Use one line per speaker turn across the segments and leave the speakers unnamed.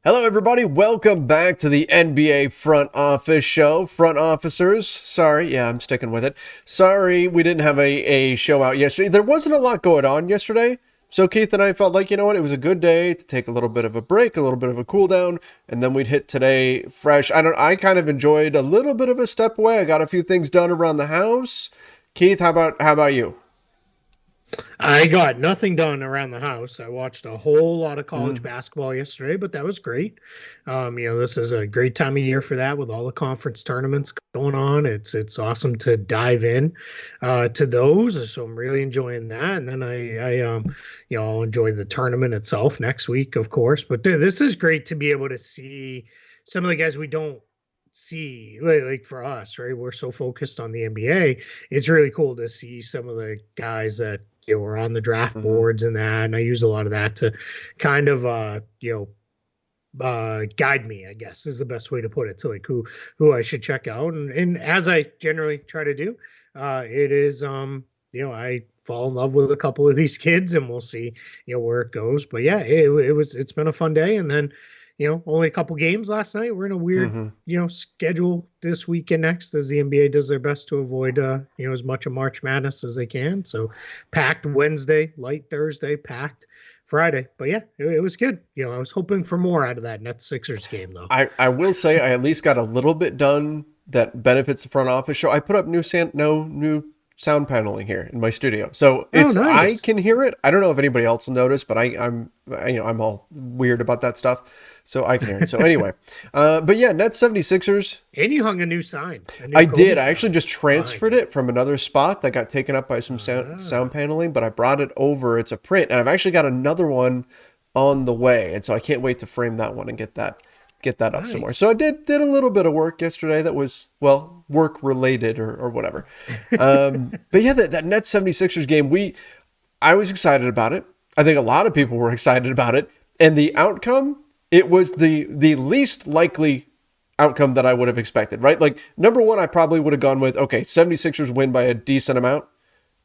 Hello, everybody. Welcome back to the NBA Front Office Show. Front officers, sorry. Yeah, I'm sticking with it. Sorry we didn't have a show out yesterday. There wasn't a lot going on yesterday. So Keith and I felt like, you know what, it was a good day to take a little bit of a break, a little bit of a cool down, and then we'd hit today fresh. I kind of enjoyed a little bit of a step away. I got a few things done around the house. Keith, how about you?
I got nothing done around the house. I watched a whole lot of college
Mm,
basketball yesterday, but that was great. This is a great time of year for that with all the conference tournaments going on. It's awesome to dive in to those. So I'm really enjoying that. And then I'll enjoy the tournament itself next week, of course. But this is great to be able to see some of the guys we don't see like for us, right? We're so focused on the NBA. It's really cool to see some of the guys that are on the draft
mhm.
boards and that. And I use a lot of that to kind of guide me, I guess is the best way to put it, to like who I should check out. And as I generally try to do, it is I fall in love with a couple of these kids and we'll see where it goes. But yeah, it's been a fun day. And then only a couple games last night. We're in a weird
Mhm.
schedule this weekend next as the NBA does their best to avoid as much of March Madness as they can. So packed Wednesday, light Thursday, packed Friday. But yeah, it was good. I was hoping for more out of that Nets Sixers game though.
I will say I at least got a little bit done that benefits the front office show. I put up new sound paneling here in my studio, so
Oh,
I
nice.
can hear it. I don't know if anybody else will notice, but I'm all weird about that stuff, so I can hear it. So anyway, but yeah, Nets 76ers.
And you hung a new sign, a new
I
Kobe
did. I actually
sign
just
behind
transferred
you.
it from another spot that got taken up by some sound
Ah,
paneling, but I brought it over. It's a print, and I've actually got another one on the way, and so I can't wait to frame that one and get that up somewhere.
nice.
So I did a little bit of work yesterday that was, well, work related or whatever. But yeah, that Nets 76ers game, I was excited about it. I think a lot of people were excited about it, and the outcome, it was the least likely outcome that I would have expected, right? Like, number one, I probably would have gone with, okay, 76ers win by a decent amount.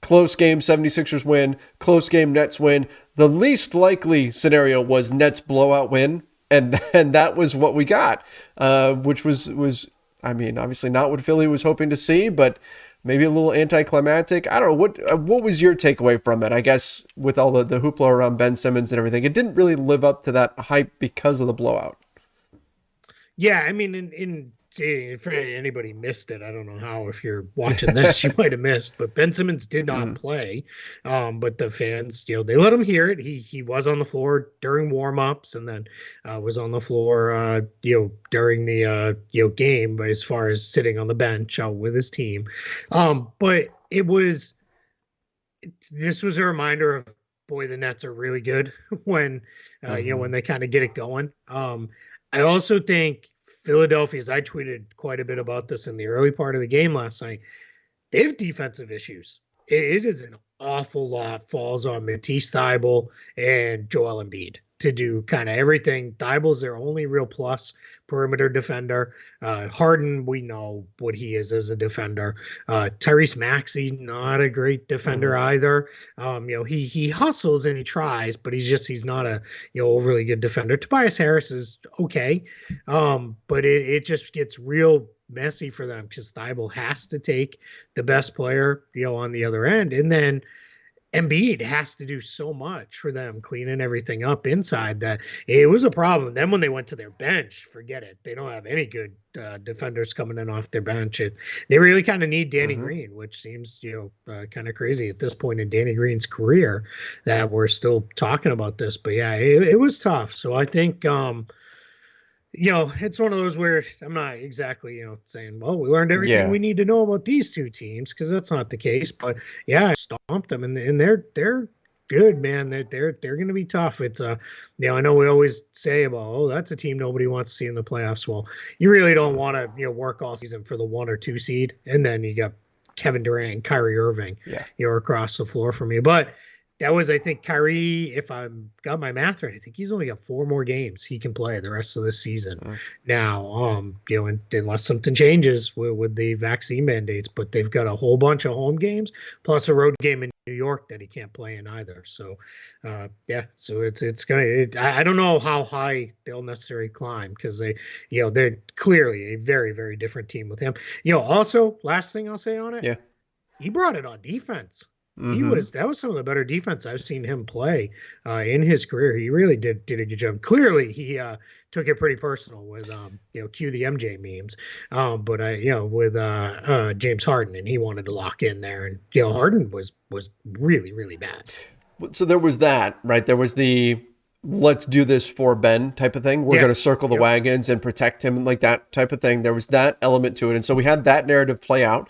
Close game, 76ers win. Close game, Nets win. The least likely scenario was Nets blowout win. And that was what we got, which was I mean, obviously not what Philly was hoping to see, but maybe a little anticlimactic. I don't know. What was your takeaway from it? I guess with all the hoopla around Ben Simmons and everything, it didn't really live up to that hype because of the blowout.
Yeah, I mean, if anybody missed it, I don't know how. If you're watching this, you might have missed. But Ben Simmons did not
Mm,
play. But the fans, they let him hear it. He was on the floor during warm-ups, and then was on the floor, during the game. But as far as sitting on the bench out with his team, but this was a reminder of, boy, the Nets are really good when when
mhm.
they kind of get it going. I also think Philadelphia's, I tweeted quite a bit about this in the early part of the game last night. They have defensive issues. It is an awful lot falls on Matisse Thybulle and Joel Embiid to do kind of everything. Thybulle's their only real plus perimeter defender. Harden, we know what he is as a defender. Tyrese Maxey, not a great defender
Mhm.
either. He hustles and he tries, but he's not a overly good defender. Tobias Harris is okay, but it just gets real messy for them because Thibault has to take the best player, on the other end. And then Embiid has to do so much for them, cleaning everything up inside, that it was a problem. Then when they went to their bench, forget it. They don't have any good defenders coming in off their bench. They really kind of need Danny
Mhm.
Green, which seems, kind of crazy at this point in Danny Green's career that we're still talking about this. But yeah, it was tough. So I think, it's one of those where I'm not exactly, saying, well, we learned everything
Yeah.
we need to know about these two teams, because that's not the case. But yeah, I stomped them, and they're good, man. They're going to be tough. It's I know we always say about, oh, that's a team nobody wants to see in the playoffs. Well, you really don't want to work all season for the 1 or 2 seed, and then you got Kevin Durant and Kyrie Irving,
Yeah.
across the floor from you. But that was, I think, Kyrie, if I'm got my math right, I think he's only got 4 more games he can play the rest of the season.
Uh,
Now, unless something changes with the vaccine mandates, but they've got a whole bunch of home games plus a road game in New York that he can't play in either. So, yeah, so it's gonna. I don't know how high they'll necessarily climb because they're clearly a very very different team with him. Also, last thing I'll say on it,
yeah.
he brought it on defense.
Mm-hmm.
That was some of the better defense I've seen him play in his career. He really did a good job. Clearly, he took it pretty personal with cue the MJ memes. But I with James Harden, and he wanted to lock in there, and Harden was really really bad.
So there was that, right? There was the let's do this for Ben type of thing. We're
Yeah.
going to circle the
Yep.
wagons and protect him, like that type of thing. There was that element to it. And so we had that narrative play out,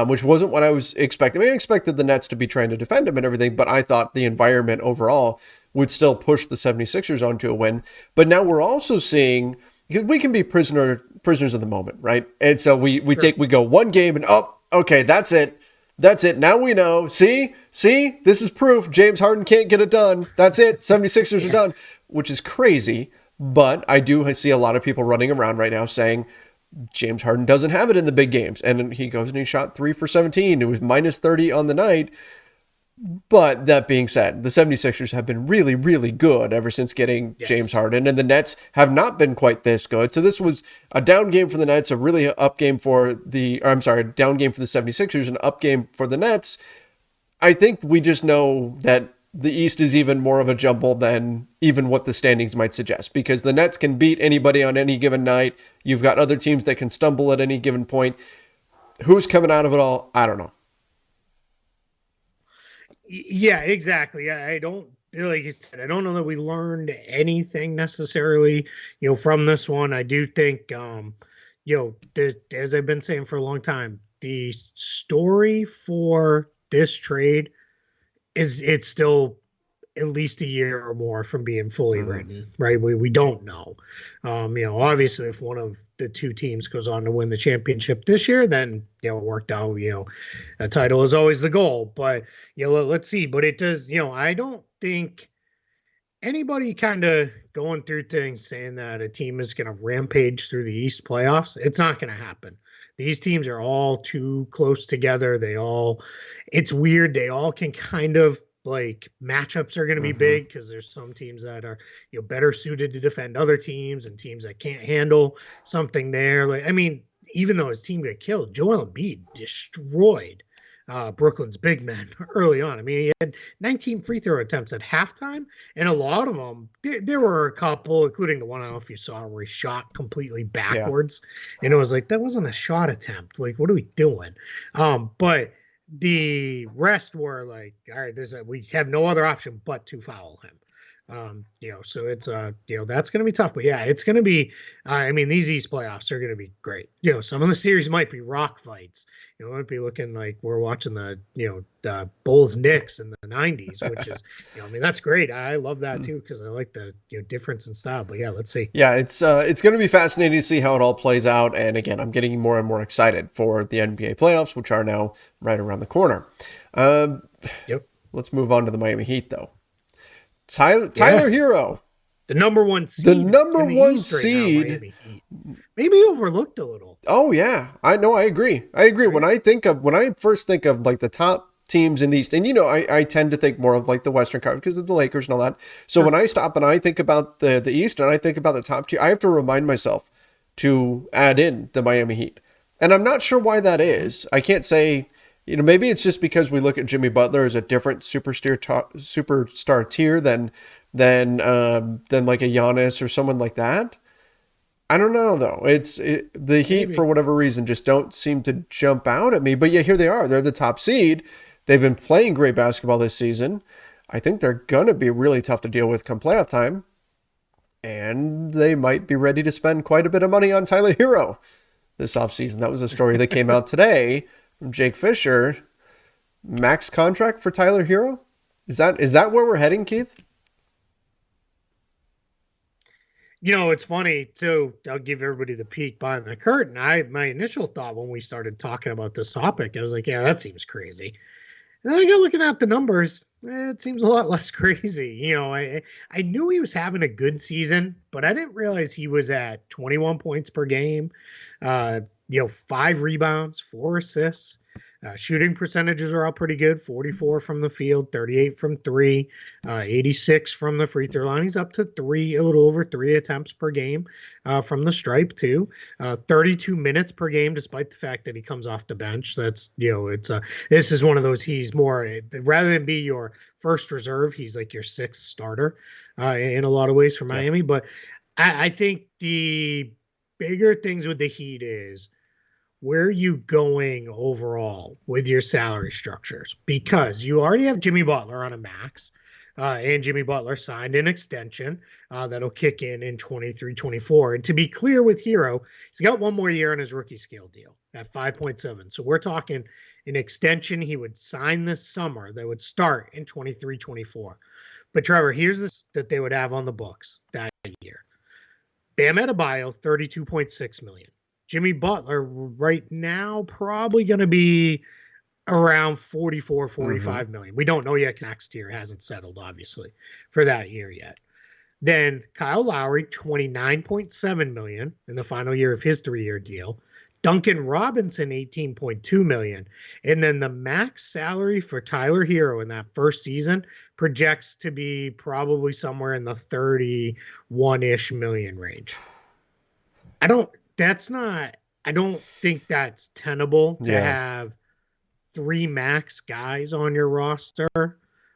which wasn't what I was expecting. I mean, I expected the Nets to be trying to defend him and everything, but I thought the environment overall would still push the 76ers onto a win. But now we're also seeing, because we can be prisoners of the moment, right? And so
Sure.
we go one game and, oh, okay, that's it. That's it. Now we know. See, this is proof. James Harden can't get it done. That's it. 76ers are
Yeah.
done, which is crazy. But I do see a lot of people running around right now saying James Harden doesn't have it in the big games. And he goes and he shot 3 for 17. It was minus 30 on the night. But that being said, the 76ers have been really, really good ever since getting James
Yes.
Harden, and the Nets have not been quite this good. So this was a down game for the Nets, a really up game for down game for the 76ers, an up game for the Nets. I think we just know that the East is even more of a jumble than even what the standings might suggest, because the Nets can beat anybody on any given night. You've got other teams that can stumble at any given point. Who's coming out of it all? I don't know.
Yeah, exactly. I don't, like you said, I don't know that we learned anything necessarily, from this one. I do think, as I've been saying for a long time, the story for this trade is it's still at least a year or more from being fully
Mm-hmm.
written, right? We don't know. Obviously, if one of the two teams goes on to win the championship this year, then it worked out. A title is always the goal, but let's see. But it does. I don't think anybody kind of going through things saying that a team is going to rampage through the East playoffs. It's not going to happen. These teams are all too close together. It's weird. They all can kind of like matchups are going to be
Mm-hmm.
big because there's some teams that are better suited to defend other teams and teams that can't handle something there. Like I mean, even though his team got killed, Joel Embiid destroyed Brooklyn's big men early on. I mean, he had 19 free throw attempts at halftime, and a lot of them, there were a couple, including the one I don't know if you saw where he shot completely
Yeah.
backwards, and it was like that wasn't a shot attempt. Like, what are we doing? But the rest were like, all right, we have no other option but to foul him. So it's that's gonna be tough. But yeah, it's gonna be I mean, these East playoffs are gonna be great. Some of the series might be rock fights. It might be looking like we're watching the Bulls Knicks in the 90s, which is I mean that's great. I love that too because I like the difference in style. But yeah, let's see.
Yeah, it's going to be fascinating to see how it all plays out. And again, I'm getting more and more excited for the NBA playoffs, which are now right around the corner. Um,
Yep.
let's move on to the Miami Heat, though.
Yeah.
Tyler Hero,
The number one
the
seed
number
in the
one
East right now,
seed.
Miami Heat. Maybe overlooked a little,
Oh yeah, I know. I agree. I agree.
right?
When I first think of like the top teams in the East, and I tend to think more of like the Western Conference because of the Lakers and all that. So when
Sure.
I stop and I think about the East and I think about the top tier, I have to remind myself to add in the Miami Heat, and I'm not sure why that
Mhm.
is. I can't say. Maybe it's just because we look at Jimmy Butler as a different superstar tier than like a Giannis or someone like that. I don't know though. The Heat for
Maybe.
whatever reason just don't seem to jump out at me. But yeah, here they are. They're the top seed. They've been playing great basketball this season. I think they're gonna be really tough to deal with come playoff time, and they might be ready to spend quite a bit of money on Tyler Hero this offseason. That was a story that came out today from Jake Fisher. Max contract for Tyler Hero? Is that where we're heading, Keith?
It's funny too. I'll give everybody the peek behind the curtain. My initial thought when we started talking about this topic, I was like, yeah, that seems crazy. And then I got looking at the numbers. It seems a lot less crazy. I knew he was having a good season, but I didn't realize he was at 21 points per game, 5 rebounds, 4 assists. Shooting percentages are all pretty good, 44 from the field, 38 from three, 86 from the free throw line. He's up to a little over 3 attempts per game from the stripe, too. 32 minutes per game, despite the fact that he comes off the bench. This is one of those, he's more, rather than be your first reserve, he's like your sixth starter in a lot of ways for
Yeah.
Miami. But I think the bigger things with the Heat is, where are you going overall with your salary structures? Because you already have Jimmy Butler on a max, and Jimmy Butler signed an extension that'll kick in 23-24. And to be clear with Herro, he's got one more year on his rookie scale deal at 5.7. So we're talking an extension he would sign this summer that would start in 23-24. But Trevor, here's this that they would have on the books that year. Bam Adebayo, 32.6 million. Jimmy Butler right now probably going to be around 44, 45 million. We don't know yet. Next year hasn't settled, obviously, for that year yet. Then Kyle Lowry, 29.7 million in the final year of his 3-year deal. Duncan Robinson, 18.2 million. And then the max salary for Tyler Herro in that first season projects to be probably somewhere in the 31-ish million range. I don't think that's tenable to
Yeah.
have 3 max guys on your roster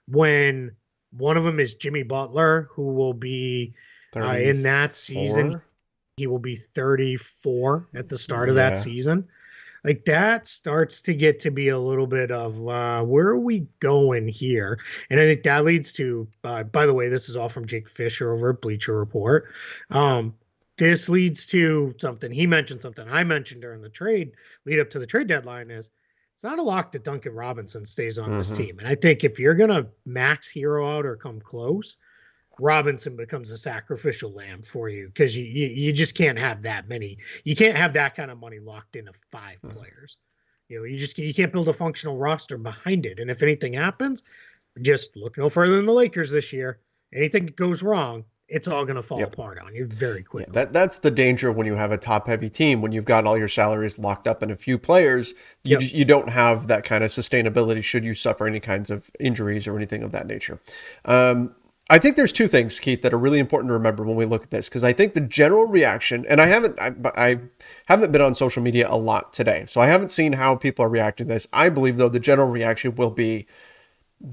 when one of them is Jimmy Butler, who will be in that season.
34.
He will be 34 at the start of that
Yeah.
season. Like, that starts to get to be a little bit of where are we going here? And I think that leads to, by the way, this is all from Jake Fisher over at Bleacher Report. This leads to something he mentioned, something I mentioned during the trade lead up to the trade deadline is it's not a lock that Duncan Robinson stays on this team. And I think if you're going to max Herro out or come close, Robinson becomes a sacrificial lamb for you because you just can't have that many. You can't have that kind of money locked into 5 players. You can't build a functional roster behind it. And if anything happens, just look no further than the Lakers this year. Anything that goes wrong, it's all going to fall apart on you very
Yeah,
quickly.
that's the danger when you have a top heavy team, when you've got all your salaries locked up in a few players,
Yep.
you don't have that kind of sustainability should you suffer any kinds of injuries or anything of that nature. I think there's 2 things, Keith, that are really important to remember when we look at this, because I think the general reaction, and I haven't been on social media a lot today, so I haven't seen how people are reacting to this. I believe, though, the general reaction will be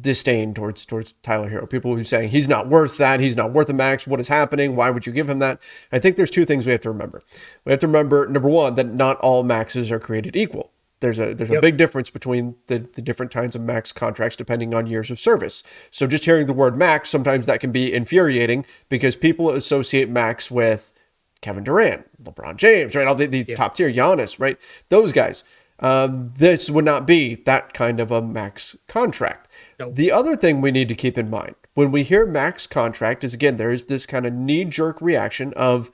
disdain towards Tyler Herro. People will be saying he's not worth that. He's not worth a max. What is happening? Why would you give him that? I think there's 2 things we have to remember. We have to remember, number one, that not all maxes are created equal. There's a big difference between the different kinds of max contracts depending on years of service. So just hearing the word max, sometimes that can be infuriating because people associate max with Kevin Durant, LeBron James, right? All these top tier, Giannis, right? Those guys. This would not be that kind of a max contract.
Nope.
The other thing we need to keep in mind when we hear max contract is, again, there is this kind of knee-jerk reaction of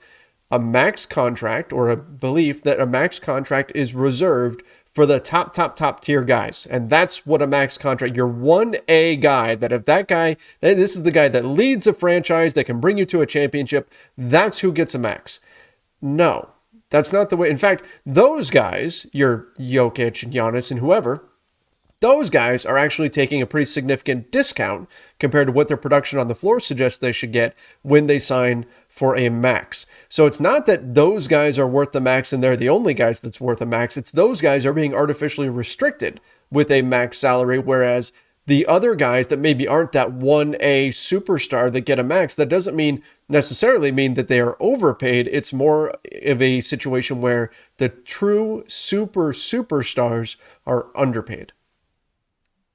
a max contract, or a belief that a max contract is reserved for the top tier guys. And that's what a max contract, your 1A guy, that if that guy, this is the guy that leads a franchise that can bring you to a championship, that's who gets a max. No, that's not the way. In fact, those guys, your Jokic and Giannis and whoever, those guys are actually taking a pretty significant discount compared to what their production on the floor suggests they should get when they sign for a max. So it's not that those guys are worth the max and they're the only guys that's worth a max. It's those guys are being artificially restricted with a max salary, whereas the other guys that maybe aren't that 1A superstar that get a max, that doesn't necessarily mean that they are overpaid. It's more of a situation where the true superstars are underpaid.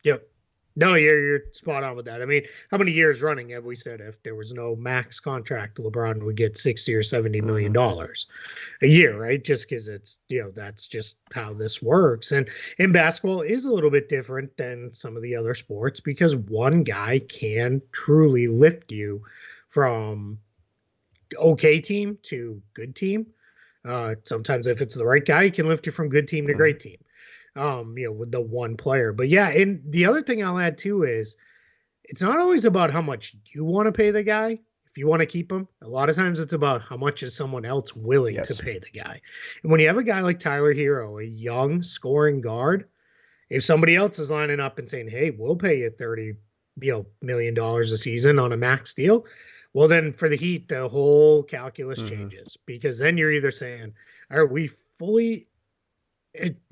Yep. No, you're spot on with that. I mean, how many years running have we said if there was no max contract, LeBron would get 60 or 70 million dollars a year, right? Just because it's, that's just how this works. And in basketball is a little bit different than some of the other sports because one guy can truly lift you from okay team to good team. Sometimes if it's the right guy, he can lift you from good team to great team. with the one player. But yeah, and the other thing I'll add too is it's not always about how much you want to pay the guy. If you want to keep him, a lot of times it's about how much is someone else willing to
Yes.
pay the guy. And when you have a guy like Tyler Hero, a young scoring guard, if somebody else is lining up and saying, "Hey, we'll pay you $30 million a season on a max deal," well, then for the Heat, the whole calculus
Hmm.
changes because then you're either saying, "Are we fully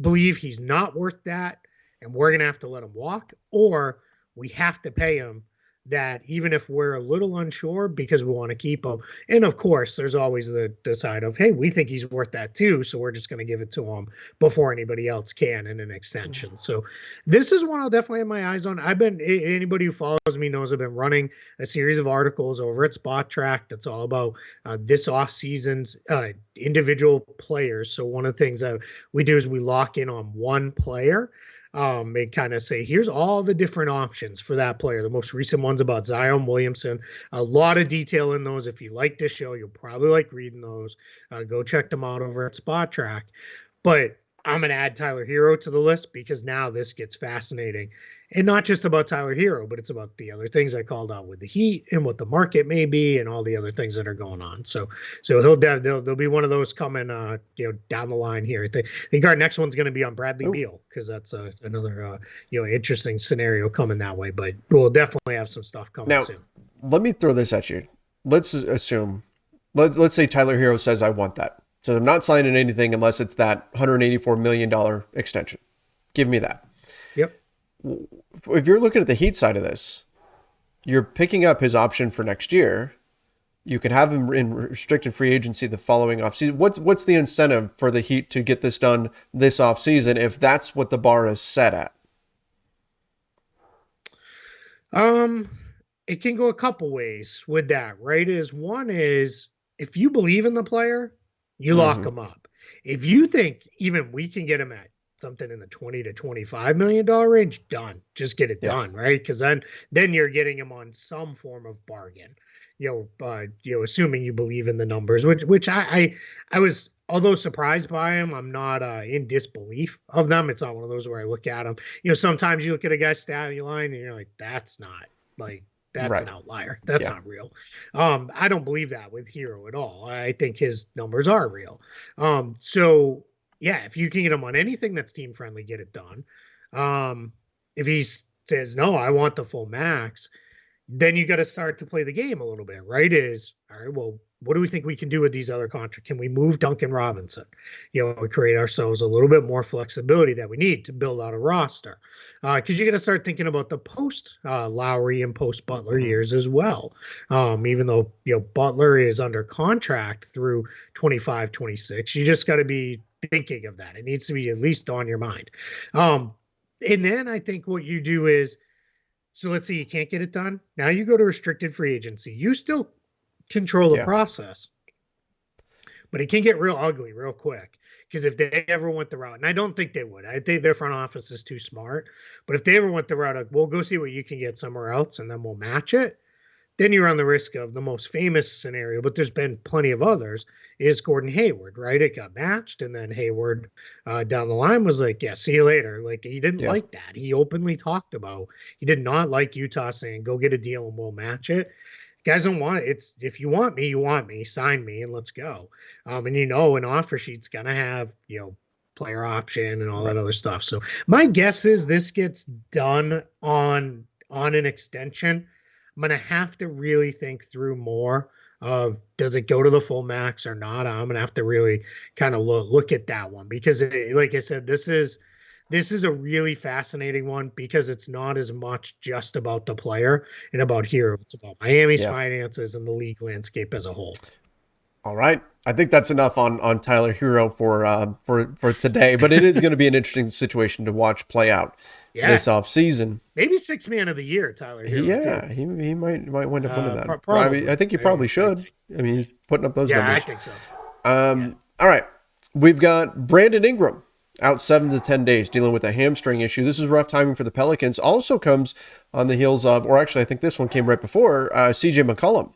believe he's not worth that, and we're going to have to let him walk," or we have to pay him that even if we're a little unsure because we want to keep him. And of course, there's always the side of, hey, we think he's worth that too, so we're just going to give it to him before anybody else can in an extension. So this is one I'll definitely have my eyes on. Anybody who follows me knows I've been running a series of articles over at Spot Track that's all about this off season's individual players. So one of the things that we do is we lock in on one player, and kind of say, here's all the different options for that player. The most recent one's about Zion Williamson. A lot of detail in those. If you like this show, you'll probably like reading those. Go check them out over at Spot Track. But I'm going to add Tyler Hero to the list because now this gets fascinating. And not just about Tyler Hero, but it's about the other things I called out with the Heat and what the market may be and all the other things that are going on. So there'll be one of those coming down the line here. I think our next one's going to be on Bradley
Oh,
Beal because that's another interesting scenario coming that way. But we'll definitely have some stuff coming
now
soon.
let me throw this at you. Let's assume, let's say Tyler Hero says, I want that. So I'm not signing anything unless it's that $184 million extension. Give me that.
Yep.
If you're looking at the Heat side of this, you're picking up his option for next year. You could have him in restricted free agency the following offseason. What's the incentive for the Heat to get this done this offseason if that's what the bar is set at?
Um, it can go a couple ways with that, right? One is if you believe in the player, you lock
Mm-hmm.
him up. If you think even we can get him at something in the 20 to $25 million range, done. Just get it
Yeah.
done, right? Because then you're getting him on some form of bargain. Assuming you believe in the numbers, which I was, although surprised by him, I'm not in disbelief of them. It's not one of those where I look at them. Sometimes you look at a guy's stat line and you're like, that's not like that's
Right.
an outlier. That's
Yeah.
not real. I don't believe that with Hero at all. I think his numbers are real. So yeah, if you can get him on anything that's team friendly, get it done. If he says no, I want the full max, then you got to start to play the game a little bit, right? All right, well, what do we think we can do with these other contracts? Can we move Duncan Robinson? We create ourselves a little bit more flexibility that we need to build out a roster. Because you got to start thinking about the post Lowry and post Butler
Mm-hmm.
years as well. Even though, Butler is under contract through 25, 26, you just got to be thinking of that. It needs to be at least on your mind. And then I think what you do is, so let's say you can't get it done. Now you go to restricted free agency. You still control the
Yeah.
process, but it can get real ugly real quick. Because if they ever went the route, and I don't think they would, I think their front office is too smart. But if they ever went the route of, we'll go see what you can get somewhere else and then we'll match it, then you run the risk of the most famous scenario, but there's been plenty of others, is Gordon Hayward, right? It got matched, and then Hayward down the line was like, yeah, see you later. Like, he didn't
Yeah.
like that. He openly talked about he did not like Utah saying, go get a deal and we'll match it. Guys don't want it. It's, if you want me, you want me, sign me and let's go. And an offer sheet's gonna have, player option and all
Right.
that other stuff. So my guess is this gets done on an extension. I'm going to have to really think through more of, does it go to the full max or not? I'm going to have to really kind of look at that one because like I said, this is a really fascinating one because it's not as much just about the player and about Hero. It's about Miami's
Yeah.
finances and the league landscape as a whole.
All right. I think that's enough on Tyler Hero for today, but it is going to be an interesting situation to watch play out
Yeah,
this off season.
maybe six man of the year, Tyler Hero too.
Yeah, he might wind up winning that. I mean, I
Probably.
think he probably should. I mean, he's putting up those
Yeah, I
numbers.
think so. Yeah.
All right. We've got Brandon Ingram out 7 to 10 days dealing with a hamstring issue. This is rough timing for the Pelicans. Also comes on the heels of, or actually, I think this one came right before, CJ McCollum.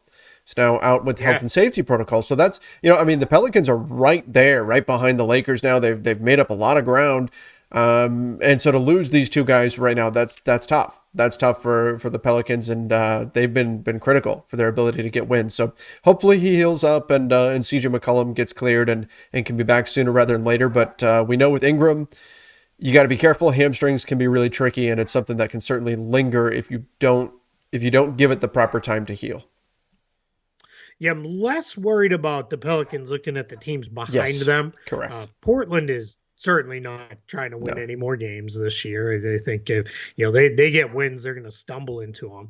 Is now out with health
Yeah.
and safety protocols. So that's, I mean, the Pelicans are right there, right behind the Lakers now. They've made up a lot of ground. And so to lose these two guys right now, that's tough. That's tough for the Pelicans, and they've been critical for their ability to get wins. So hopefully he heals up and CJ McCollum gets cleared and can be back sooner rather than later. But we know with Ingram, you got to be careful. Hamstrings can be really tricky, and it's something that can certainly linger if you don't give it the proper time to heal.
Yeah, I'm less worried about the Pelicans looking at the teams behind
Yes,
them.
correct.
Portland is certainly not trying to win
No.
any more games this year. I think if they get wins, they're going to stumble into them.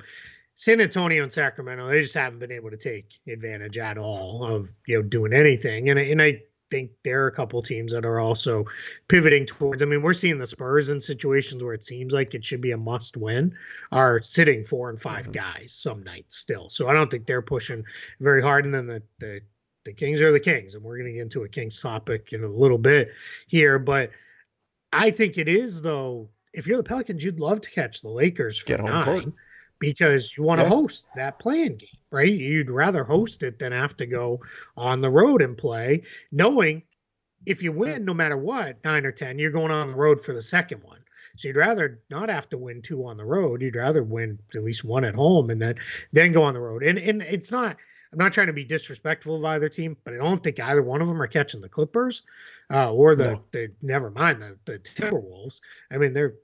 San Antonio and Sacramento, they just haven't been able to take advantage at all of doing anything. And I think there are a couple teams that are also pivoting towards. I mean, we're seeing the Spurs in situations where it seems like it should be a must win, are sitting 4 and 5 guys some nights still. So I don't think they're pushing very hard. And then the Kings are the Kings, and we're going to get into a Kings topic in a little bit here, but I think it is, though. If you're the Pelicans, you'd love to catch the Lakers for
Get home court.
9 because you want to
Yeah,
host that playing game, right? You'd rather host it than have to go on the road and play, knowing if you win, no matter what, 9 or 10, you're going on the road for the second one. So you'd rather not have to win 2 on the road. You'd rather win at least 1 at home and then go on the road. And it's not. I'm not trying to be disrespectful of either team, but I don't think either one of them are catching the Clippers, or
no,
the never mind the Timberwolves. I mean, they're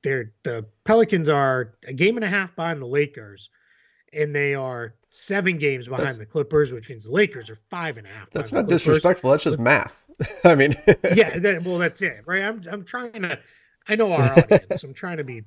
the Pelicans are a game and a half behind the Lakers, and they are 7 games behind
that's
the Clippers, which means the Lakers are 5.5
that's
behind the
not
Clippers.
disrespectful. That's just
But
math. I mean,
yeah, well, that's it, right? I'm trying to. I know our audience. I'm trying to be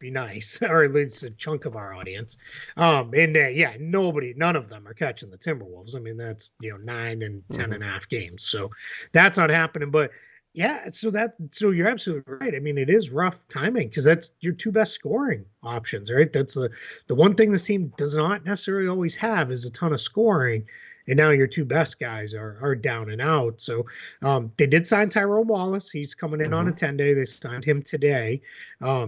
nice, or at least a chunk of our audience. And yeah, none of them are catching the Timberwolves. I mean, that's 9 and 10
mhm.
and a half games, so that's not happening. But yeah, so you're absolutely right. I mean, it is rough timing because that's your 2 best scoring options, right? That's the one thing this team does not necessarily always have is a ton of scoring. And now your 2 best guys are down and out. So they did sign Tyrone Wallace. He's coming in on a
Mhm.
10-day. They signed him today.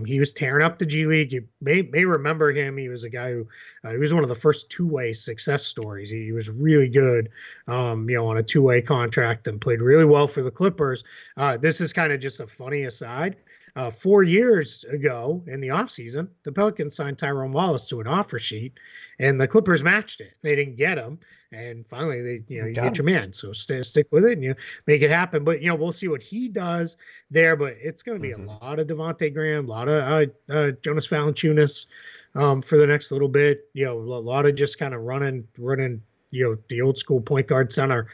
He was tearing up the G League. You may remember him. He was a guy who he was one of the first two-way success stories. He was really good, on a two-way contract and played really well for the Clippers. This is kind of just a funny aside. 4 years ago in the offseason, the Pelicans signed Tyrone Wallace to an offer sheet, and the Clippers matched it. They didn't get him, and finally, you
Got
get your
him.
man. So stick with it and you make it happen. But we'll see what he does there. But it's going to be a
Mhm.
lot of Devontae Graham, a lot of Jonas Valanciunas for the next little bit. A lot of just kind of running. The old school point guard center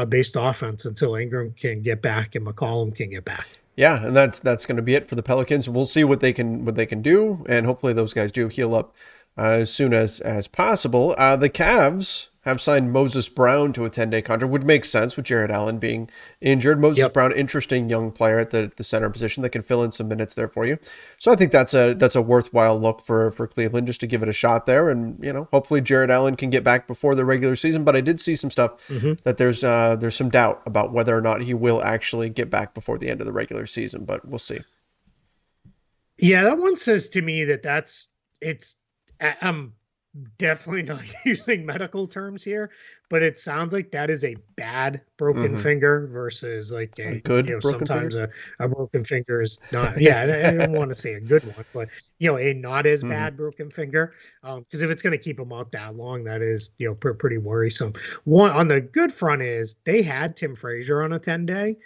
based offense until Ingram can get back and McCollum can get back.
Yeah, and that's going to be it for the Pelicans. We'll see what they can do, and hopefully those guys do heal up as soon as possible. The Cavs have signed Moses Brown to a 10-day contract, which makes sense with Jared Allen being injured. Moses
Yep.
Brown, interesting young player at the center position that can fill in some minutes there for you. So I think that's a worthwhile look for Cleveland just to give it a shot there, and hopefully Jared Allen can get back before the regular season. But I did see some stuff
Mm-hmm.
that there's some doubt about whether or not he will actually get back before the end of the regular season, but we'll see.
Yeah, that one says to me it's. I'm definitely not using medical terms here, but it sounds like that is a bad broken
Hmm.
finger versus like
A good broken
sometimes
finger.
a broken finger is not. Yeah, I don't want to say a good one, but a not as
Hmm.
bad broken finger. Because if it's going to keep them out that long, that is pretty worrisome. One on the good front is they had Tim Frazier on a 10-day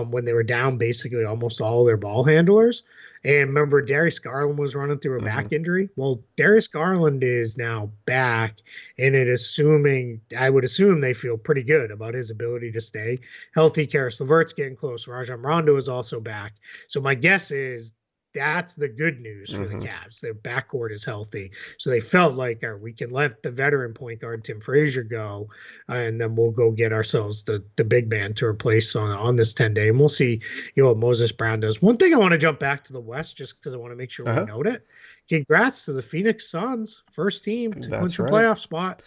when they were down basically almost all their ball handlers. And remember, Darius Garland was running through a
Hmm.
back injury. Well, Darius Garland is now back, and I would assume they feel pretty good about his ability to stay healthy. Karis LeVert's getting close. Rajon Rondo is also back. So my guess is that's the good news for the
Hmm.
Cavs. Their backcourt is healthy. So they felt like, we can let the veteran point guard Tim Frazier go, and then we'll go get ourselves the big man to replace on this 10-day. And we'll see what Moses Brown does. One thing I want to jump back to the West just because I want to make sure we
Uh-huh.
note it. Congrats to the Phoenix Suns, first team to
That's
clinch a
right.
playoff spot.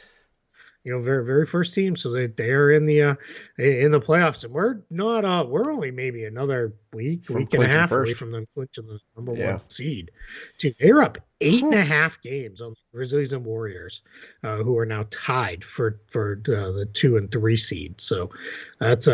very very first team, so they're in the playoffs, and we're not we're only maybe another
From
and a
clinching
half away
first.
from them clinching the number one
Yeah.
seed. Dude, they're up eight and
Whew.
a half games on the Grizzlies and Warriors, who are now tied for the 2 and 3 seed. So that's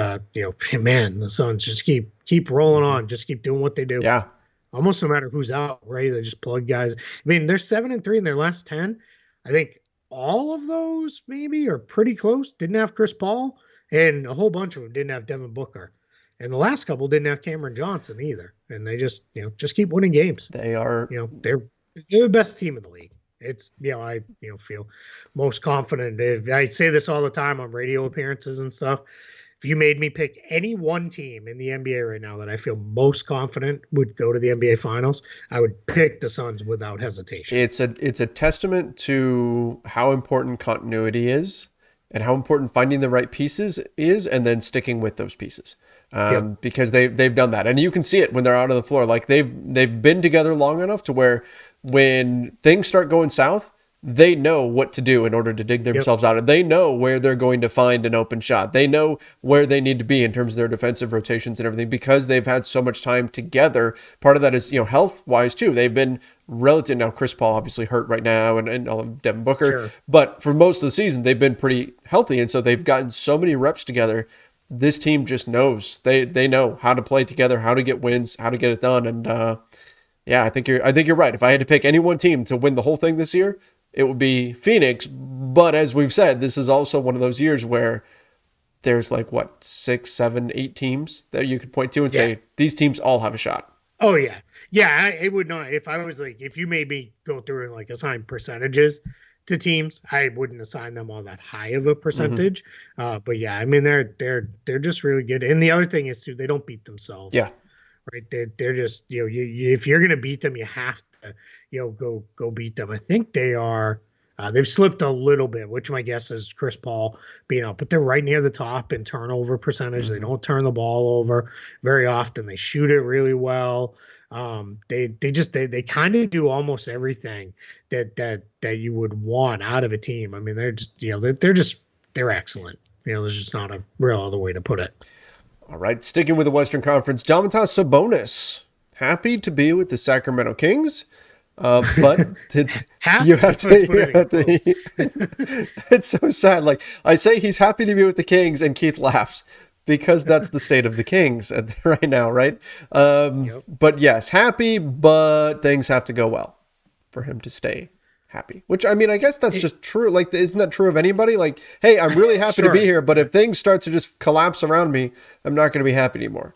man, the Suns just keep rolling
Mhm.
on, just keep doing what they do.
Yeah.
Almost no matter who's out, right? They just plug guys. I mean, they're 7-3 in their last 10. I think all of those maybe are pretty close. Didn't have Chris Paul, and a whole bunch of them didn't have Devin Booker. And the last couple didn't have Cameron Johnson either. And they just keep winning games.
They are.
They're the best team in the league. It's I feel most confident. I say this all the time on radio appearances and stuff. If you made me pick any one team in the NBA right now that I feel most confident would go to the NBA Finals, I would pick the Suns without hesitation.
It's a testament to how important continuity is and how important finding the right pieces is and then sticking with those pieces.
Yep.
Because they've done that. And you can see it when they're out on the floor. Like they've been together long enough to where when things start going south, they know what to do in order to dig
Yep.
themselves out. They know where they're going to find an open shot. They know where they need to be in terms of their defensive rotations and everything because they've had so much time together. Part of that is, health wise too. They've been relative now. Chris Paul obviously hurt right now and all of Devin Booker,
Sure.
but for most of the season, they've been pretty healthy. And so they've gotten so many reps together. This team just knows they know how to play together, how to get wins, how to get it done. And, yeah, I think you're right. If I had to pick any one team to win the whole thing this year, it would be Phoenix. But as we've said, this is also one of those years where there's like what 6, 7, 8 teams that you could point to and
Yeah.
say these teams all have a shot.
Oh yeah. Yeah. It would not. If I was like, if you made me go through and like assign percentages to teams, I wouldn't assign them all that high of a
Hmm.
percentage. But yeah, I mean they're just really good. And the other thing is too, they don't beat themselves.
Yeah,
Right? They're just if you're gonna beat them, you have to go beat them. I think they are. They've slipped a little bit, which my guess is Chris Paul being out, but they're right near the top in turnover percentage. They
hmm
don't turn the ball over very often. They shoot it really well. They kind of do almost everything that you would want out of a team. I mean, they're just they're excellent. There's just not a real other way to put it.
all right. Sticking with the Western Conference, Domantas Sabonis happy to be with the Sacramento Kings. But you
Happy.
have
Let's
to,
put
you
it in
have
quotes.
to, it's so sad. Like I say, he's happy to be with the Kings, and Keith laughs because that's the state of the Kings right now, right?
Yep.
But yes, happy, but things have to go well for him to stay happy. Which I mean, I guess that's
It,
just true. Like, isn't that true of anybody? Like, hey, I'm really happy to be
sure.
here, but if things start to just collapse around me, I'm not going to be happy anymore.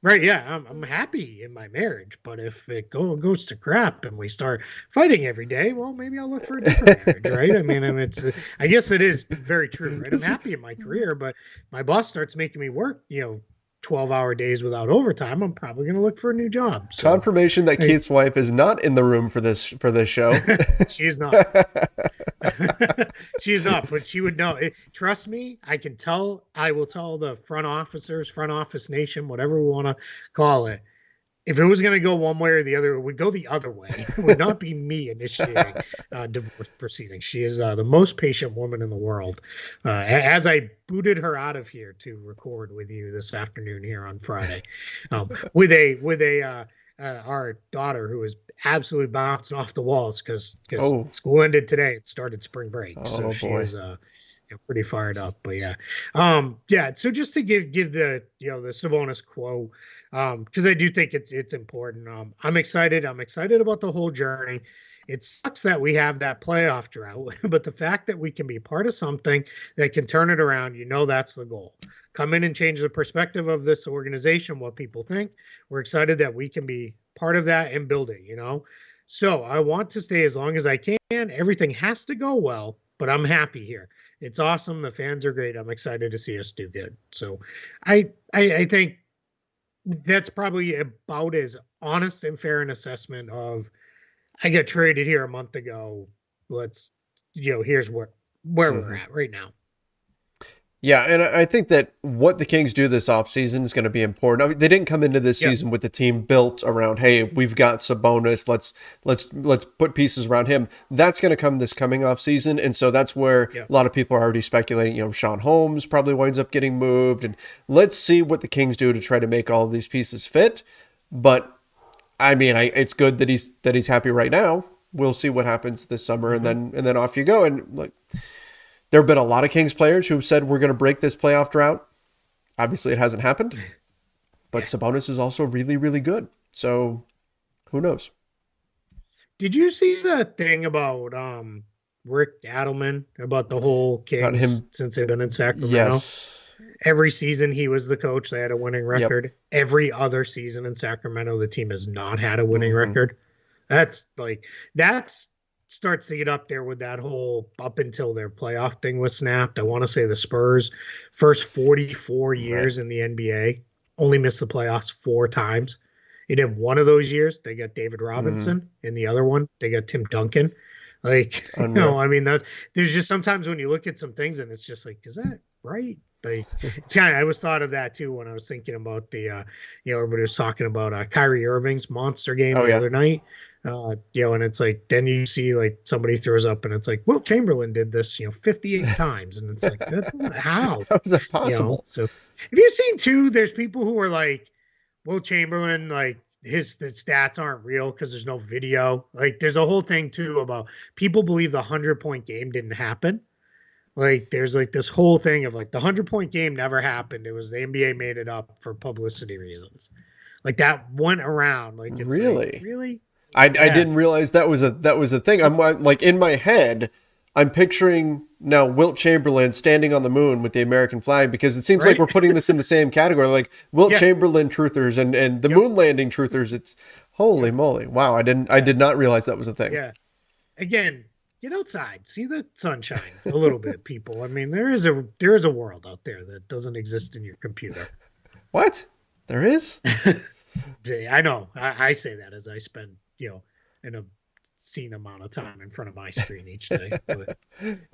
Right. Yeah. I'm happy in my marriage, but if it goes to crap and we start fighting every day, well, maybe I'll look for a different marriage. Right. I mean, I guess it is very true. Right. I'm
This is
happy in my career, but my boss starts making me work, 12-hour days without overtime. I'm probably going to look for a new job. So,
confirmation that
hey,
Keith's wife is not in the room for this show.
she is not. She's not, but she would know. Trust me, I can tell. I will tell the front officers, front office nation, whatever we want to call it. If it was going to go one way or the other, it would go the other way. It would not be me initiating divorce proceedings. She is the most patient woman in the world. As I booted her out of here to record with you this afternoon here on Friday, with our daughter who is absolutely bouncing off the walls because
Oh,
school ended today and started spring break, so
oh
she
boy.
is pretty fired up. But yeah, yeah. So just to give the the Sabonis quote, because I do think it's important. I'm excited. I'm excited about the whole journey. It sucks that we have that playoff drought, but the fact that we can be part of something that can turn it around, that's the goal. Come in and change the perspective of this organization, what people think. We're excited that we can be part of that and build it. So I want to stay as long as I can. Everything has to go well, but I'm happy here. It's awesome. The fans are great. I'm excited to see us do good. So I think that's probably about as honest and fair an assessment of I got traded here a month ago. Let's here's where we're
Hmm.
at right now.
Yeah, and I think that what the Kings do this offseason is going to be important. I mean, they didn't come into this
Yeah,
season with the team built around, hey, we've got Sabonis, let's put pieces around him. That's going to come this coming offseason, and so that's where
yeah.
a lot of people are already speculating, Sean Holmes probably winds up getting moved, and let's see what the Kings do to try to make all of these pieces fit. But I mean, it's good that he's happy right now. We'll see what happens this summer, and
Hmm.
then off you go. And like, there have been a lot of Kings players who've said we're going to break this playoff drought. Obviously, it hasn't happened, but
Yeah.
Sabonis is also really, really good. So who knows?
Did you see the thing about Rick Adelman about the whole
About
Kings
him,
since they've been in Sacramento?
yes.
Every season he was the coach, they had a winning
Yep.
record. Every other season in Sacramento, the team has not had a winning
Mm-hmm.
record. That's like that's starts to get up there with that whole up until their playoff thing was snapped. I want to say the Spurs first 44
Right.
years in the NBA only missed the playoffs 4 times. And in one of those years, they got David
Mm-hmm.
Robinson. In the other one, they got Tim Duncan. Like,
Unreal.
I mean, that there's just sometimes when you look at some things and it's just like, is that right? Like, it's kind of, I was thought of that too when I was thinking about everybody was talking about Kyrie Irving's monster game
Oh
the
yeah.
other night. And it's like, then you see like somebody throws up and it's like, Will Chamberlain did this, 58 times. And it's like, that doesn't, how,
How is that possible?
so if you've seen too, there's people who are like, Will Chamberlain, like the stats aren't real because there's no video. Like there's a whole thing too about people believe the 100-point game didn't happen. Like there's like this whole thing of like the 100-point game never happened. It was the NBA made it up for publicity reasons. Like that went around. Like it's like
Really?
really,
I
yeah,
didn't realize that was a thing. I'm like in my head, I'm picturing now Wilt Chamberlain standing on the moon with the American flag because it seems like
right,
we're putting this in the same category, like Wilt
yeah,
Chamberlain truthers and the
yep,
moon landing truthers. It's holy
yep,
moly! Wow, I
yeah,
did not realize that was a thing.
yeah. Again, get outside, see the sunshine a little bit, people. I mean, there is a world out there that doesn't exist in your computer.
What? There is?
I know. I say that as I spend, an obscene amount of time in front of my screen each day. But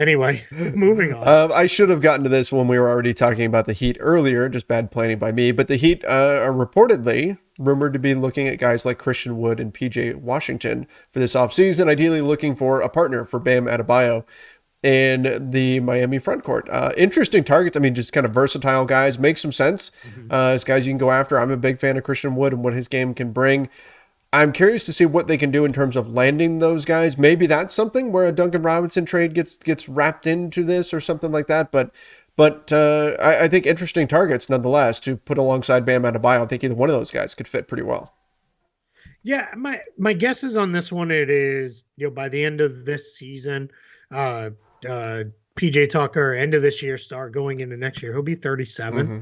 anyway, moving on.
I should have gotten to this when we were already talking about the Heat earlier, just bad planning by me. But the Heat are reportedly rumored to be looking at guys like Christian Wood and PJ Washington for this offseason, ideally looking for a partner for Bam Adebayo in the Miami front court. Interesting targets. I mean, just kind of versatile guys. Make some sense
Mhm.
as guys you can go after. I'm a big fan of Christian Wood and what his game can bring. I'm curious to see what they can do in terms of landing those guys. Maybe that's something where a Duncan Robinson trade gets wrapped into this or something like that. But I think interesting targets nonetheless to put alongside Bam Adebayo. I think either one of those guys could fit pretty well.
Yeah, my guess is on this one. It is by the end of this season, uh, PJ Tucker end of this year, start going into next year. He'll be 37.
Mm-hmm.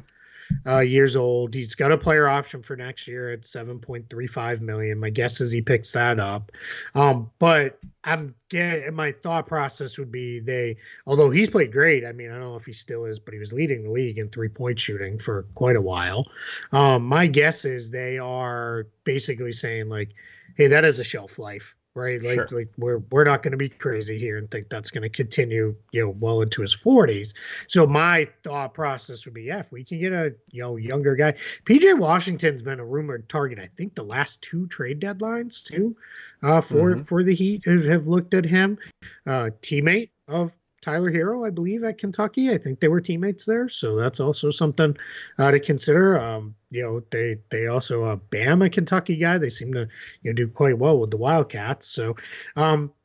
Years old. He's got a player option for next year at 7.35 million. My guess is he picks that up. But I'm getting my thought process would be although he's played great. I mean, I don't know if he still is, but he was leading the league in 3-point shooting for quite a while. My guess is they are basically saying like, hey, that is a shelf life. Right, like
Sure.
like we're not going to be crazy here and think that's going to continue, well into his 40s. So my thought process would be, yeah, if we can get a younger guy. PJ Washington's been a rumored target. I think the last 2 trade deadlines too,
Mm-hmm.
for the Heat have looked at him. Teammate of Tyler Herro, I believe, at Kentucky. I think they were teammates there, so that's also something to consider. They also Bam, a Kentucky guy. They seem to do quite well with the Wildcats. So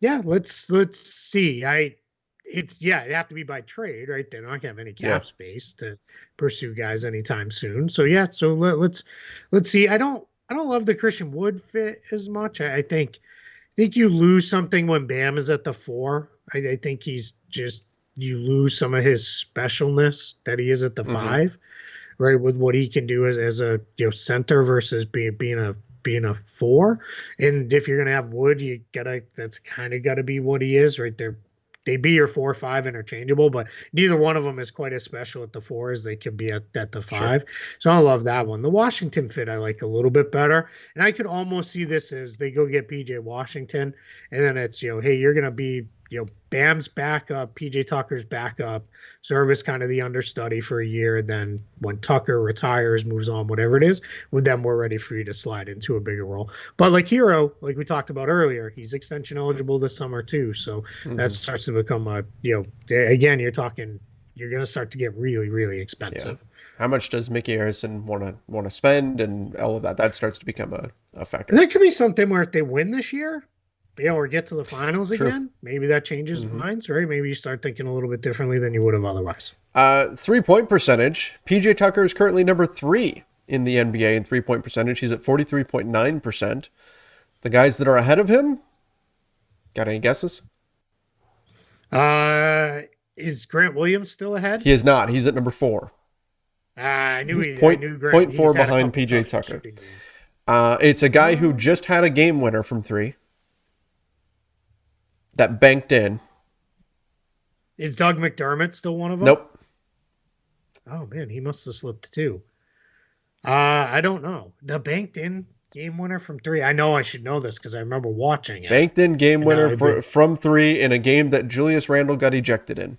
yeah, let's see. It'd have to be by trade, right? They're not gonna have any
Yeah.
cap space to pursue guys anytime soon. So yeah, so let's see. I don't love the Christian Wood fit as much. I think you lose something when Bam is at the 4. I think he's just you lose some of his specialness that he is at the
Mm-hmm.
5, right? With what he can do as a center versus being a 4. And if you're gonna have Wood, that's kind of gotta be what he is, right there. They'd be your 4 or 5 interchangeable, but neither one of them is quite as special at the 4 as they could be at the
Sure.
5. So I love that one. The Washington fit I like a little bit better. And I could almost see this as they go get PJ Washington, and then it's, hey, you're gonna be, Bam's back up, PJ Tucker's back up, Service kind of the understudy for a year. Then when Tucker retires, moves on, whatever it is, with them, we're ready for you to slide into a bigger role. But like Herro, like we talked about earlier, he's extension eligible this summer too. So that starts to become again, you're going to start to get really, really expensive.
Yeah. How much does Mickey Harrison want to spend, and all of that? That starts to become a factor.
And that could be something where if they win this year, or get to the finals again, maybe that changes minds, right? Maybe you start thinking a little bit differently than you would have otherwise.
3-point percentage. PJ Tucker is currently number 3 in the NBA in 3-point percentage. He's at 43.9%. The guys that are ahead of him, got any guesses?
Is Grant Williams still ahead?
He is not. He's at number 4.
I knew
He's point 0.4 behind PJ Tucker. It's a guy who just had a game winner from 3 that banked in.
Is Doug McDermott still one of them?
Nope.
Oh man, he must have slipped 2. I don't know. The banked in game winner from 3. I know I should know this because I remember watching it.
Banked in game winner from 3 in a game that Julius Randle got ejected in.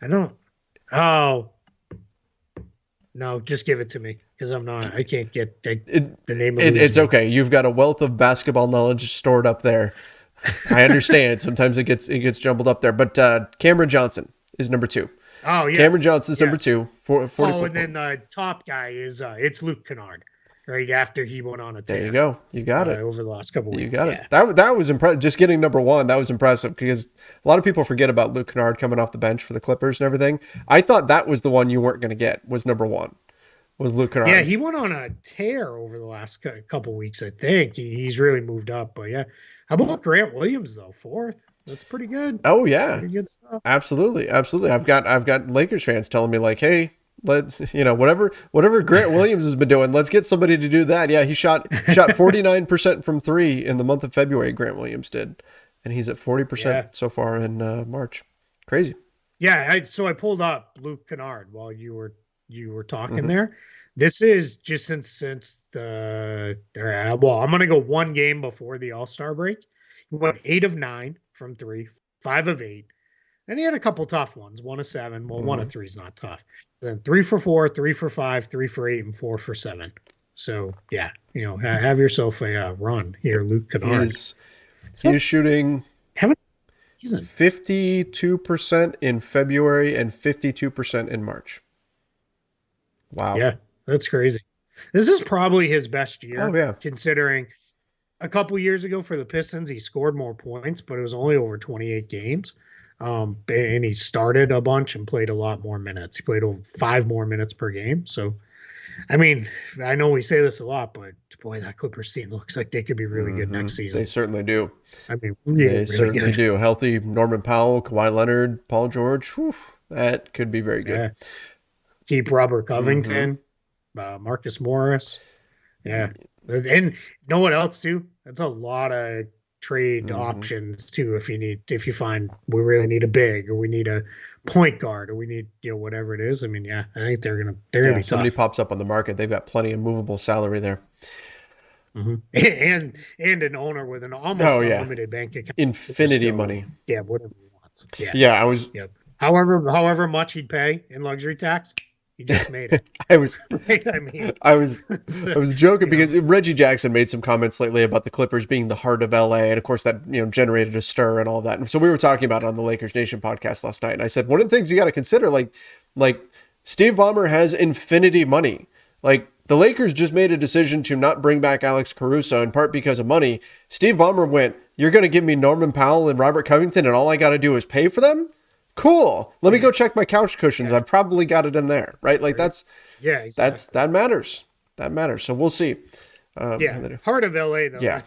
I don't. Oh. No, just give it to me because I can't get the name of it.
It's okay. You've got a wealth of basketball knowledge stored up there. I understand. Sometimes it gets jumbled up there. But Cameron Johnson is number 2.
Oh, yeah.
Cameron Johnson's number 2.
And then the top guy is it's Luke Kennard. Right after he went on a tear.
There you go. You got it.
Over the last couple weeks.
You got it. That was impressive. Just getting number 1, that was impressive because a lot of people forget about Luke Kennard coming off the bench for the Clippers and everything. I thought that was the one you weren't going to get, was number 1, was Luke Kennard.
Yeah, he went on a tear over the last couple weeks, I think. He's really moved up. But yeah. How about Grant Williams, though? 4th? That's pretty good.
Oh, yeah.
Pretty good stuff.
Absolutely. Absolutely. I've got Lakers fans telling me like, hey, let's, whatever Grant Williams has been doing, let's get somebody to do that. Yeah, he shot 49% from 3 in the month of February, Grant Williams did. And he's at 40% so far in March. Crazy.
Yeah, so I pulled up Luke Kennard while you were talking there. This is just since I'm going to go 1 game before the All-Star break. He went 8 of 9 from 3, 5 of 8. And he had a couple tough ones, 1 of 7. Well, 1 of 3 is not tough. Then 3 for 4, 3 for 5, 3 for 8, and 4 for 7. So yeah, have yourself a run here, Luke Kennard.
He's shooting 52% in February and 52% in March. Wow.
Yeah, that's crazy. This is probably his best year.
Oh, yeah.
Considering a couple years ago for the Pistons, he scored more points, but it was only over 28 games. And he started a bunch and played a lot more minutes. He played over 5 more minutes per game. So, I mean, I know we say this a lot, but boy, that Clippers team looks like they could be really good next season.
They certainly do.
I mean,
they certainly do. Healthy Norman Powell, Kawhi Leonard, Paul George. Whew, that could be very good.
Yeah. Keep Robert Covington, Marcus Morris. Yeah. And know what else too? That's a lot of trade options too. If you find we really need a big, or we need a point guard, or we need whatever it is. I mean, yeah, I think they're gonna be
somebody
tough.
Pops up on the market. They've got plenty of movable salary there,
and an owner with an almost unlimited bank account,
infinity money.
Yeah, whatever he wants.
Yeah, I was.
Yep. However much he'd pay in luxury tax. He just made it.
I was joking because
know.
Reggie Jackson made some comments lately about the Clippers being the heart of LA, and of course that generated a stir and all that. And so we were talking about it on the Lakers Nation podcast last night, and I said one of the things you got to consider, like Steve Ballmer has infinity money. Like the Lakers just made a decision to not bring back Alex Caruso in part because of money. Steve Ballmer went, "You're going to give me Norman Powell and Robert Covington, and all I got to do is pay for them." Cool. Let me go check my couch cushions. I've probably got it in there, right? Like that's
exactly.
that matters. That matters. So we'll see.
Heart of LA though.
Yeah,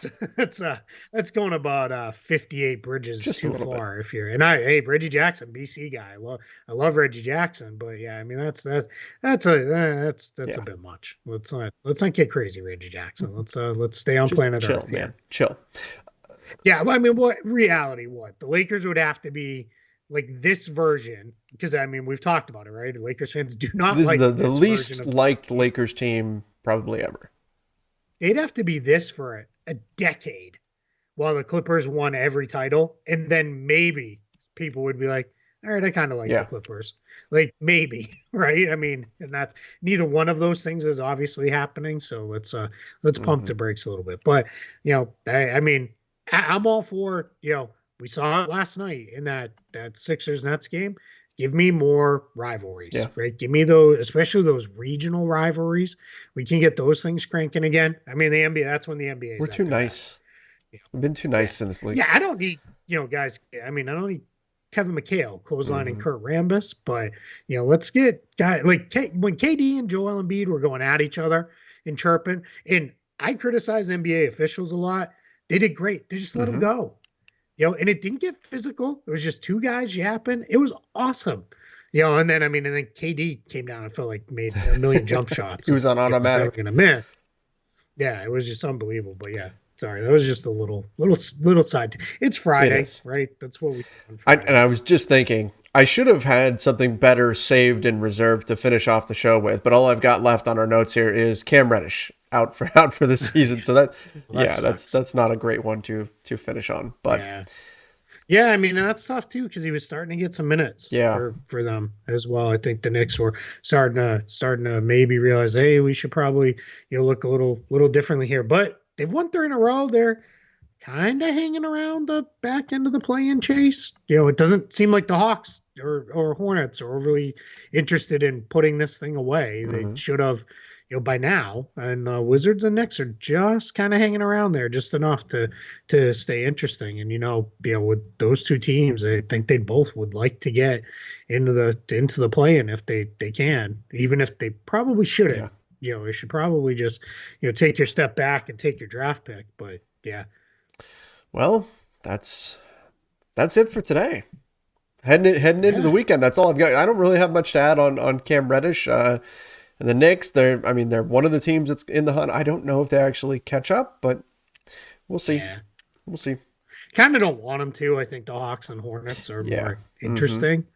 that's going about 58 bridges
just
too far. If you're Reggie Jackson, BC guy. I love Reggie Jackson, but yeah, I mean that's a bit much. Let's not get crazy, Reggie Jackson. Let's stay on planet Earth.
Man. Here. Chill.
Yeah, I mean, what the Lakers would have to be. Like this version, because I mean we've talked about it, right? Lakers fans do not
this
like
is the least liked Lakers team probably ever.
They'd have to be this for a decade while the Clippers won every title, and then maybe people would be like, all right, I kind of like the
Yeah.
Clippers. Like maybe, right? I mean, and that's neither one of those things is obviously happening. So let's pump
Hmm.
the brakes a little bit. But I mean, I'm all for, we saw it last night in that Sixers Nets game. Give me more rivalries,
Yeah.
right? Give me those, especially those regional rivalries. We can get those things cranking again. I mean, the NBA, that's when the NBA
We're
is
too
at their best.
nice. We've been too
Yeah.
nice in this league.
Yeah, I don't need, guys. I mean, I don't need Kevin McHale clotheslining
Hmm.
Kurt Rambis, but let's get guys like when KD and Joel Embiid were going at each other and chirping, and I criticize NBA officials a lot. They did great. They just let them
Hmm.
go. And it didn't get physical. It was just two guys yapping. It was awesome. And then and then KD came down and felt like made a million jump shots
He
and
was on
he was never
automatic.
gonna miss. Yeah, it was just unbelievable. But yeah, sorry, that was just a little side. It's
It
Friday,
is.
right? That's what we do on
And I
Fridays.
was just thinking, I should have had something better saved and reserved to finish off the show with, but all I've got left on our notes here is Cam Reddish out for the season. So that,
Well, that
yeah,
sucks.
that's not a great one to finish on. But
Yeah, yeah. I mean, that's tough too because he was starting to get some minutes
yeah,
for them as well. I think the Knicks were starting to maybe realize, hey, we should probably look a little differently here. But they've won three in a row. They're kind of hanging around the back end of the play-in chase. It doesn't seem like the Hawks or Hornets are overly interested in putting this thing away. They
hmm,
should have, by now. And Wizards and Knicks are just kind of hanging around there, just enough to stay interesting. And with those two teams, I think they both would like to get into the play-in if they can, even if they probably
yeah.
shouldn't. You should probably just take your step back and take your draft pick. But yeah.
Well, that's that's it for today. Heading into the
Yeah,
weekend. That's all I've got. I don't really have much to add on Cam Reddish. And the Knicks, they're one of the teams that's in the hunt. I don't know if they actually catch up, but we'll see.
yeah.
We'll see.
Kind of don't want them to. I think the Hawks and Hornets are
Yeah.
more
Hmm.
interesting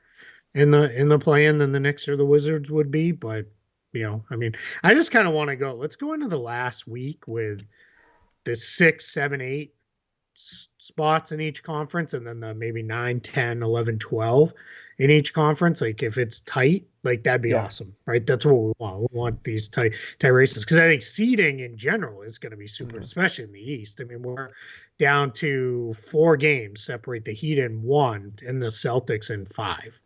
in the play-in than the Knicks or the Wizards would be. But I mean, I just kind of want to go. Let's go into the last week with the 6, 7, 8 spots in each conference, and then the maybe 9, 10, 11, 12 in each conference. Like if it's tight, like that'd be
Yeah.
awesome, right? That's what we want. We want these tight races because I think seeding in general is going to be super,
Hmm.
especially in the East. I mean, we're down to 4 games separate the Heat in 1 and the Celtics in 5.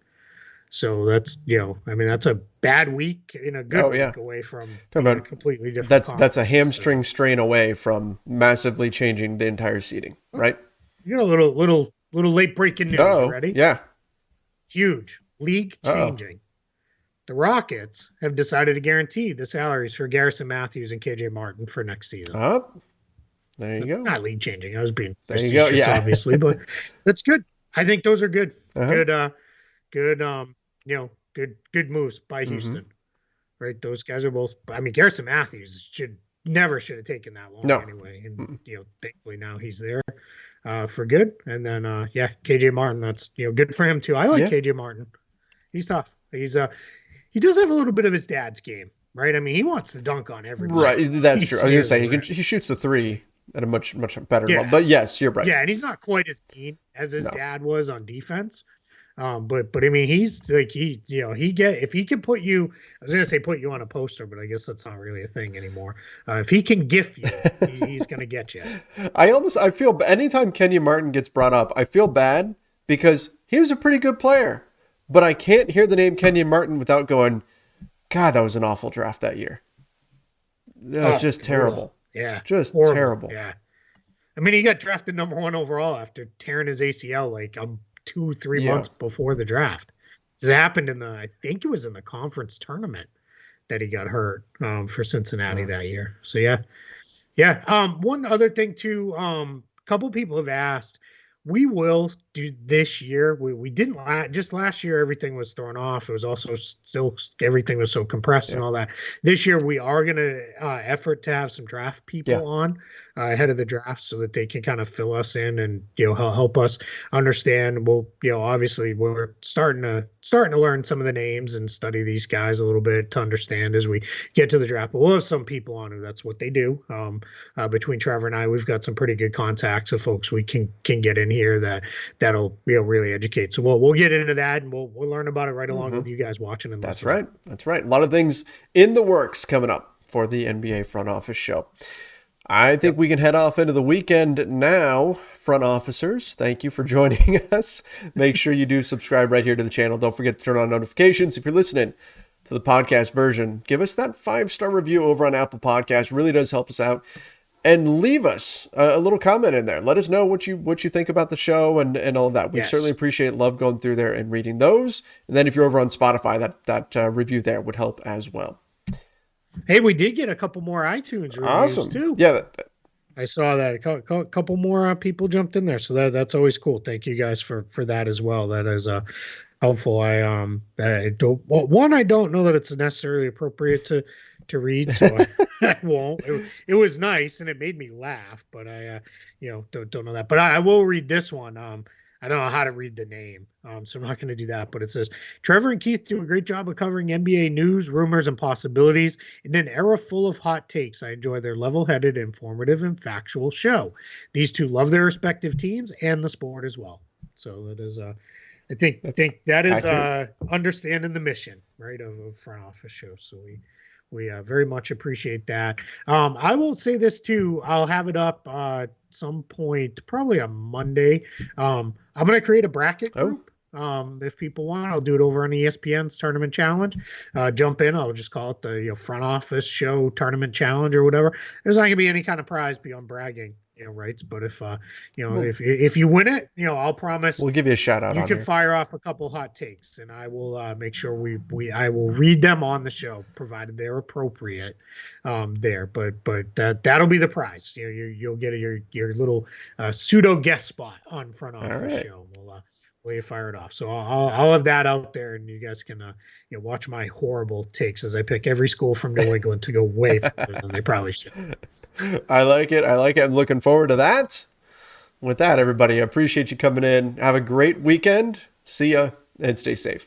So that's I mean that's a bad week in a good
Oh yeah.
week away from
Talk
being a
about
completely different
that's a
conference.
hamstring
So
strain away from massively changing the entire seating, right?
you got a little late breaking news. You
Oh
ready?
yeah.
Huge league
Oh.
changing. The Rockets have decided to guarantee the salaries for Garrison Matthews and KJ Martin for next season.
Oh. There you go.
Not league changing. I was being
There you go.
facetious,
Yeah.
obviously, but that's good. I think those are good.
Uh-huh.
Good good good moves by
Hmm.
Houston. Right? Those guys are both I mean Garrison Matthews should have taken that long
No.
anyway. And
Mm-mm.
thankfully now he's there for good. And then yeah, KJ Martin, that's good for him too. I like
Yeah.
KJ Martin. He's tough. He does have a little bit of his dad's game, right? I mean, he wants to dunk on everybody.
Right. That's true.
He's
I was gonna
near the
say
rim.
he shoots the three at a much better level.
Yeah,
But yes, you're right.
yeah, and he's not quite as mean as his
No.
dad was on defense. But I mean, he's like he get if he can put you. I was gonna say put you on a poster, but I guess that's not really a thing anymore. If he can gift you, he's gonna get you.
I feel anytime Kenyon Martin gets brought up, I feel bad because he was a pretty good player, but I can't hear the name Kenyon Martin without going, God, that was an awful draft that year.
Oh,
Just
brutal.
terrible.
Yeah,
Just
horrible.
terrible.
Yeah. I mean, he got drafted number 1 overall after tearing his ACL like 2, 3
Yeah.
months before the draft. This happened I think it was in the conference tournament that he got hurt for Cincinnati
Uh,
that year. So yeah, yeah. One other thing too, a couple people have asked, We will do this year. We didn't just last year. Everything was thrown off. It was also still everything was so compressed and
Yeah.
all that. This year we are going to effort to have some draft
Yeah.
people on ahead of the draft so that they can kind of fill us in and help us understand. Well, obviously we're starting to learn some of the names and study these guys a little bit to understand as we get to the draft. But we'll have some people on who that's what they do. Between Trevor and I, we've got some pretty good contacts of folks we can get in here that'll really educate. So we'll get into that and we'll learn about it right along
Hmm.
with you guys watching and
That's
listening.
right. That's right. A lot of things in the works coming up for the NBA front office show. I think
Yep.
we can head off into the weekend now. Front officers, thank you for joining us. Make sure you do subscribe right here to the channel. Don't forget to turn on notifications. If you're listening to the podcast version, give us that 5-star review over on Apple Podcasts. Really does help us out. And leave us a little comment in there. Let us know what you think about the show and all of that. We certainly
Yes.
appreciate love going through there and reading those. And then if you're over on Spotify, that review there would help as well.
Hey, we did get a couple more iTunes reviews
Awesome.
too.
Yeah.
I saw that a couple more people jumped in there, so that's always cool. Thank you guys for that as well. That is helpful. I don't well, one I don't know that it's necessarily appropriate to read, so I won't. It was nice and it made me laugh, but I don't know that. But I will read this one. I don't know how to read the name, so I'm not going to do that. But it says Trevor and Keith do a great job of covering NBA news, rumors, and possibilities in an era full of hot takes. I enjoy their level-headed, informative, and factual show. These two love their respective teams and the sport as well. So that is I
That's
think that is
accurate.
understanding the mission, right, of front office show. So we very much appreciate that. I will say this too. I'll have it up some point, probably on Monday. I'm going to create a bracket
Oh,
group. If people want, I'll do it over on ESPN's Tournament Challenge. Jump in. I'll just call it the front office show Tournament Challenge or whatever. There's not going to be any kind of prize beyond bragging, rights. But if
well,
if you win it, I'll promise
we'll give you a shout out
you
on
can
here.
fire off a couple hot takes, and I will make sure I will read them on the show, provided they're appropriate. There, but that'll be the prize. You'll get your little pseudo guest spot on front
All
office
right.
show. We'll you fire it off. So I'll have that out there, and you guys can watch my horrible takes as I pick every school from New England to go way further than they probably should.
I like it. I like it. I'm looking forward to that. With that, everybody, I appreciate you coming in. Have a great weekend. See ya and stay safe.